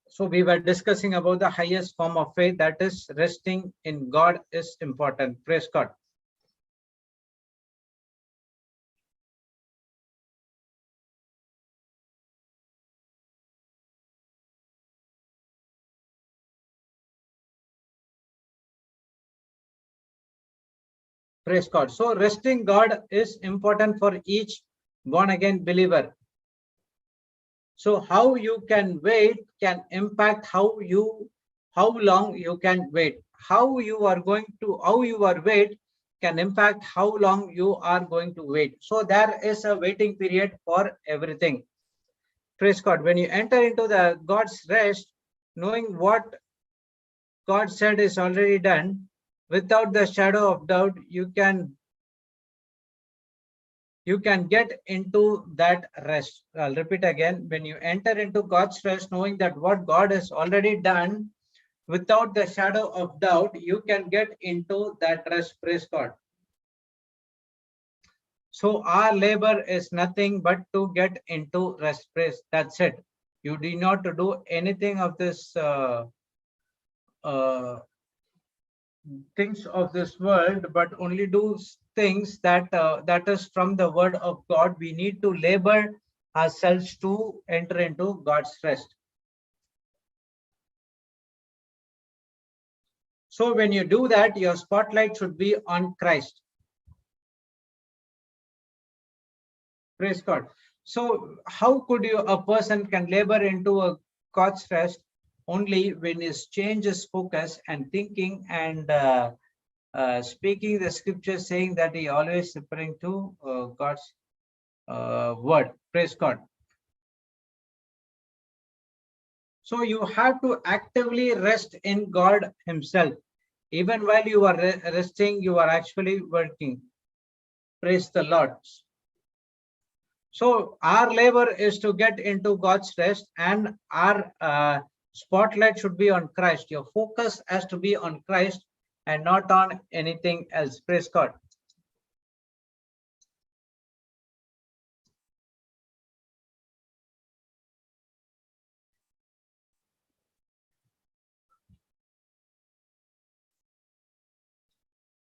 So we were discussing about the highest form of faith, that is resting in God is important. Praise God. Praise God. So resting God is important for each born again believer. So how you can wait can impact how long you can wait. How you are wait can impact how long you are going to wait. So there is a waiting period for everything. Praise God. When you enter into the God's rest, knowing what God said is already done, without the shadow of doubt, you can get into that rest. I'll repeat again. When you enter into God's rest, knowing that what God has already done, without the shadow of doubt, you can get into that rest. Praise God. So our labor is nothing but to get into rest. Praise. That's it. You do not to do anything of this things of this world, but only do things that that is from the word of God. We need to labor ourselves to enter into God's rest. So when you do that, your spotlight should be on Christ. Praise God. So how could a person can labor into a God's rest? Only when his change his focus and thinking and speaking the scripture, saying that he always referring to God's word. Praise God. So you have to actively rest in God himself. Even while you are resting, you are actually working. Praise the Lord. So our labor is to get into God's rest, and our spotlight should be on Christ. Your focus has to be on Christ and not on anything else. Praise God.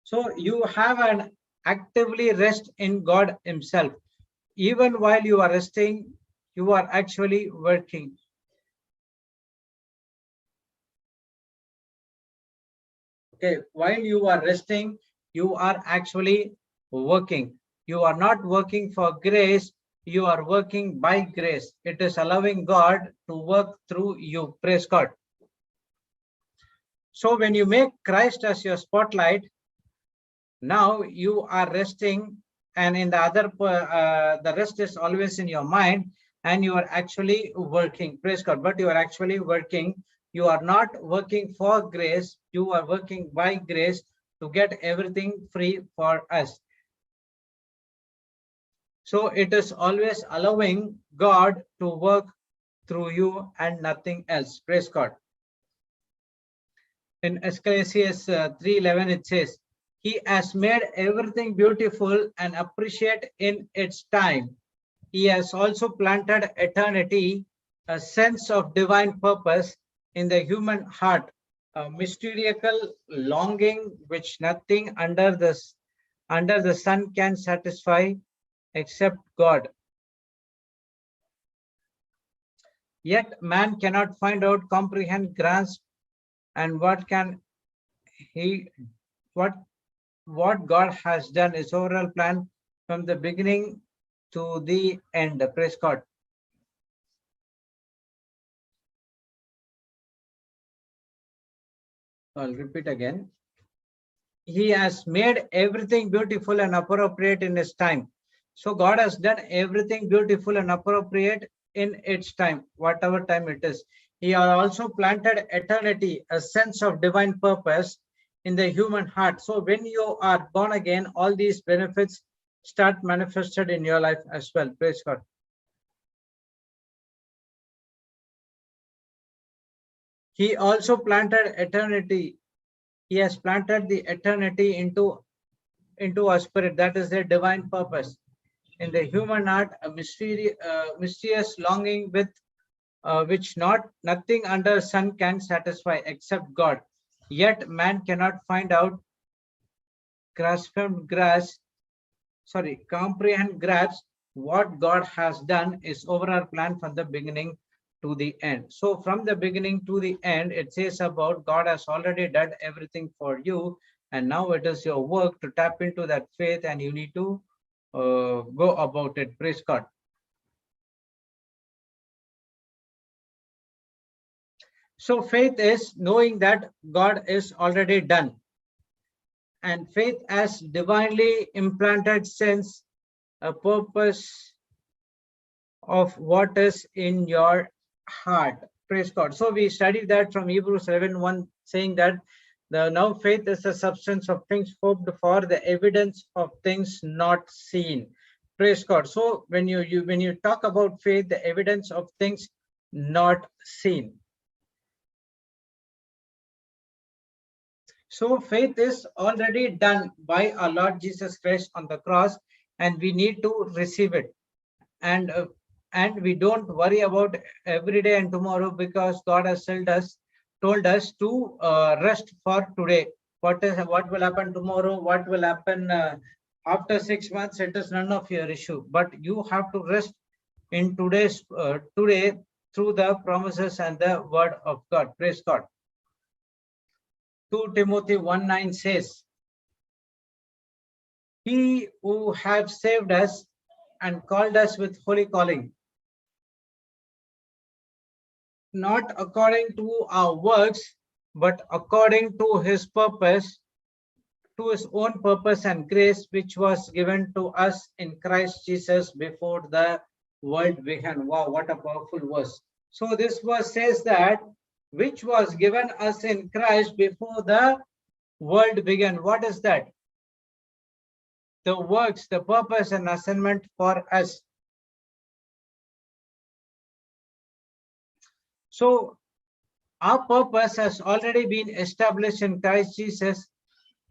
So you have an actively rest in God himself. Even while you are resting, you are actually working. Okay, while you are resting, you are actually working. You are not working for grace, you are working by grace. It is allowing God to work through you. Praise God. So when you make Christ as your spotlight, now you are resting, and in the other the rest is always in your mind, and you are actually working. Praise God. But you are actually working. You are not working for grace, you are working by grace to get everything free for us. So it is always allowing God to work through you and nothing else. Praise God. In Ecclesiastes 3:11 it says, he has made everything beautiful and appreciate in its time. He has also planted eternity, a sense of divine purpose in the human heart, a mysterious longing which nothing under the sun can satisfy except God. Yet man cannot find out, comprehend, grasp, and what God has done, his overall plan from the beginning to the end. Praise God. I'll repeat again. He has made everything beautiful and appropriate in his time. So God has done everything beautiful and appropriate in its time, whatever time it is. He has also planted eternity, a sense of divine purpose in the human heart. So when you are born again, all these benefits start manifested in your life as well. Praise God. He also planted eternity. He has planted the eternity into a spirit, that is their divine purpose. In the human heart, a mysterious longing with which nothing under sun can satisfy except God. Yet man cannot find out, comprehend, grasp what God has done is overall plan from the beginning to the end. So from the beginning to the end, it says about God has already done everything for you, and now it is your work to tap into that faith, and you need to go about it. Praise God. So faith is knowing that God is already done. And faith as divinely implanted sense a purpose of what is in your heart. Praise God. So we studied that from Hebrews 11:1, saying that the now faith is the substance of things hoped for, the evidence of things not seen. Praise God. So when you talk about faith, the evidence of things not seen. So faith is already done by our Lord Jesus Christ on the cross, and we need to receive it. And we don't worry about every day and tomorrow, because God has told us to rest for today. What will happen tomorrow? What will happen after 6 months? It is none of your issue. But you have to rest in today through the promises and the word of God. Praise God. 2 Timothy 1:9 says, "He who has saved us and called us with holy calling, not according to our works, but according to his purpose, to his own purpose and grace, which was given to us in Christ Jesus before the world began." Wow, what a powerful verse. So this verse says that which was given us in Christ before the world began. What is that? The works, the purpose and assignment for us. So our purpose has already been established in Christ Jesus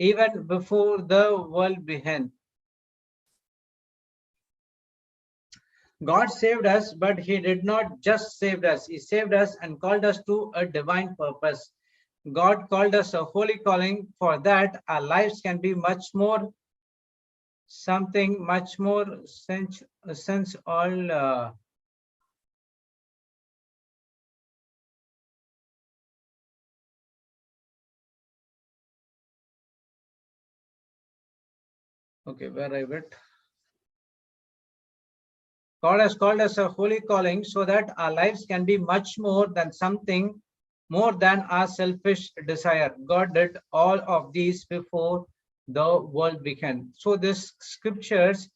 even before the world began. God saved us, but he did not just save us. He saved us and called us to a divine purpose. God called us a holy calling. For that, our lives can be much more, something much more sense all. Okay, where I went. God has called us a holy calling so that our lives can be much more than something more than our selfish desire. God did all of these before the world began. So this scriptures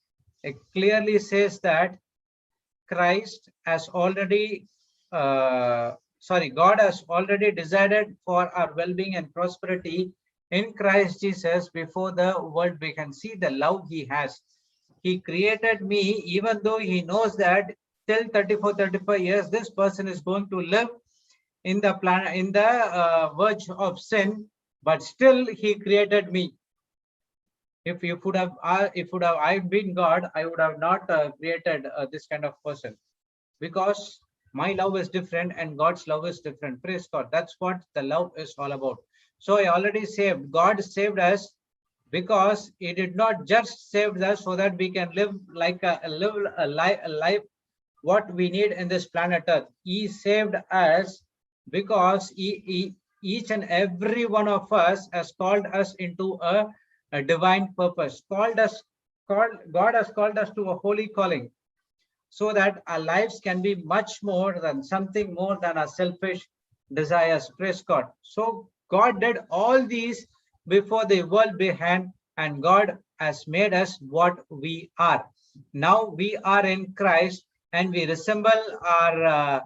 clearly says that Christ has already, God has already decided for our well-being and prosperity in Christ Jesus before the world began. See the love he has. He created me, even though he knows that till 34, 35 years, this person is going to live in the planet, in the verge of sin, but still he created me. If I been God, I would have not created this kind of person, because my love is different and God's love is different. Praise God. That's what the love is all about. So I already saved. God saved us because he did not just save us so that we can live like a life what we need in this planet Earth. He saved us because each and every one of us has called us into a divine purpose. God has called us to a holy calling, so that our lives can be much more than something more than our selfish desires. Praise God. So God did all these before the world began, and God has made us what we are. Now we are in Christ, and we resemble our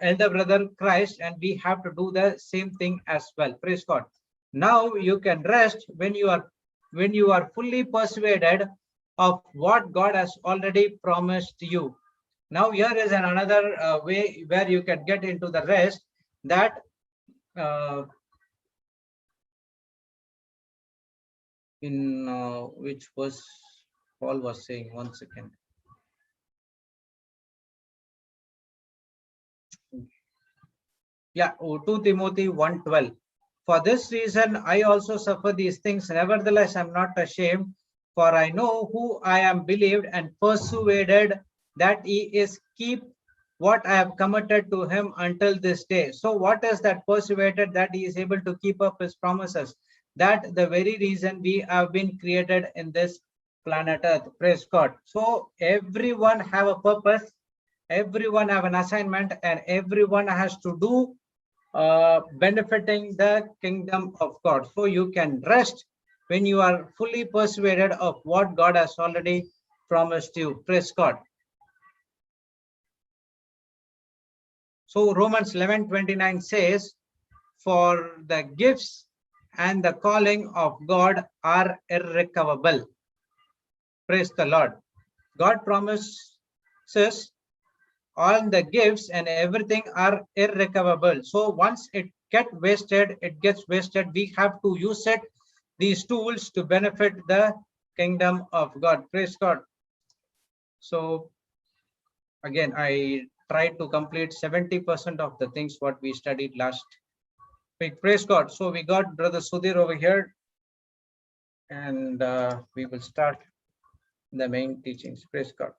elder brother Christ, and we have to do the same thing as well. Praise God. Now you can rest when you are fully persuaded of what God has already promised you. Now here is another way where you can get into the rest, that in which was Paul was saying. 1 second. Yeah, 2 Timothy 1:12. For this reason, I also suffer these things. Nevertheless, I'm not ashamed, for I know who I am believed and persuaded that he is keep what I have committed to him until this day. So what is that? Persuaded that he is able to keep up his promises. That the very reason we have been created in this planet Earth. Praise God. So everyone have a purpose. everyone have an assignment and everyone has to do benefiting the kingdom of God. So you can rest when you are fully persuaded of what God has already promised you. Praise God. So Romans 11:29 says, for the gifts and the calling of God are irrecoverable. Praise the Lord. God promises all the gifts and everything are irrecoverable. So once it gets wasted, we have to use these tools to benefit the kingdom of God. Praise God. So again, I tried to complete 70% of the things what we studied last week. Praise God. So we got Brother Sudhir over here, and we will start the main teachings. Praise God.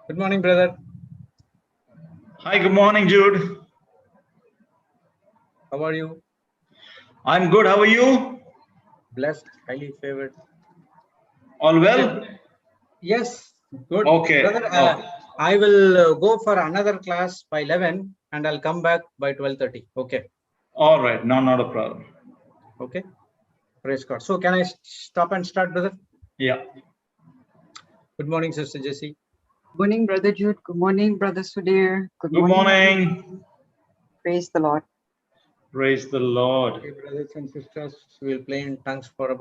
Good morning, brother. Hi, good morning, Jude. How are you? I'm good. How are you? Blessed, highly favored. All well? Yes, good. Okay. Brother, Okay. I will go for another class by 11 and I'll come back by 12:30. Okay. All right. No, not a problem. Okay. Praise God. So can I stop and start, brother? Yeah. Good morning, Sister Jessie. Good morning, Brother Jude. Good morning, Brother Sudhir. Good morning. Praise the Lord. Praise the Lord. Okay, brothers and sisters, we'll play in tongues for about